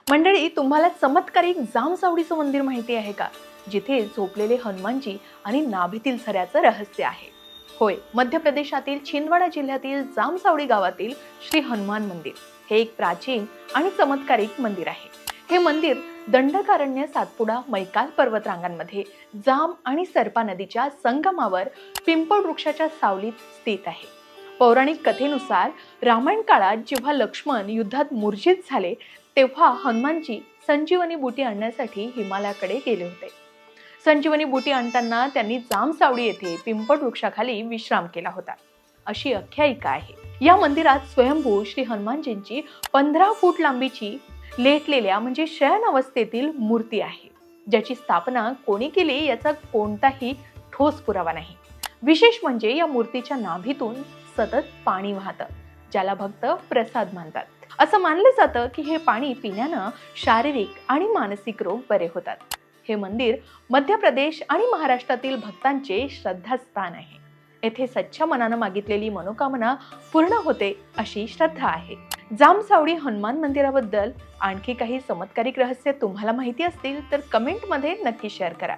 मंडळी, तुम्हाला चमत्कारिक जामसावडीचं मंदिर माहिती आहे का? जिथे झोपलेले हनुमानजी आणि नाभीतील झऱ्याचं रहस्य आहे. होय, मध्य प्रदेशातील छिंदवाडा जिल्ह्यातील जामसावडी गावातील श्री हनुमान मंदिर हे एक प्राचीन आणि चमत्कारिक मंदिर आहे. हे मंदिर दंडकारण्य, सातपुडा, मैकाल पर्वतरांगांमध्ये जाम आणि सरपा नदीच्या संगमावर पिंपळ वृक्षाच्या सावलीत स्थित आहे. पौराणिक कथेनुसार रामायण काळात जेव्हा लक्ष्मण युद्धात मूर्छित झाले, तेव्हा हनुमानजी संजीवनी बुटी आणण्यासाठी हिमालयाकडे गेले होते. संजीवनी बुटी आणताना त्यांनी जामसावडी येथे पिंपळ वृक्षाखाली विश्राम केला होता, अशी आख्यायिका आहे. या मंदिरात स्वयंभू श्री हनुमानजींची 15 फूट लांबीची लेटलेल्या म्हणजे शयन अवस्थेतील मूर्ती आहे, ज्याची स्थापना कोणी केली याचा कोणताही ठोस पुरावा नाही. विशेष म्हणजे या मूर्तीच्या नाभीतून सतत पाणी वाहतं, ज्याला भक्त प्रसाद मानतात. असं मानलं जातं की हे पाणी पिण्यानं शारीरिक आणि मानसिक रोग बरे होतात. हे मंदिर मध्य प्रदेश आणि महाराष्ट्रातील भक्तांचे श्रद्धास्थान आहे. येथे सच्च्या मनानं मागितलेली मनोकामना पूर्ण होते अशी श्रद्धा आहे. जामसावडी हनुमान मंदिराबद्दल आणखी काही चमत्कारिक रहस्य तुम्हाला माहिती असतील तर कमेंटमध्ये नक्की शेअर करा.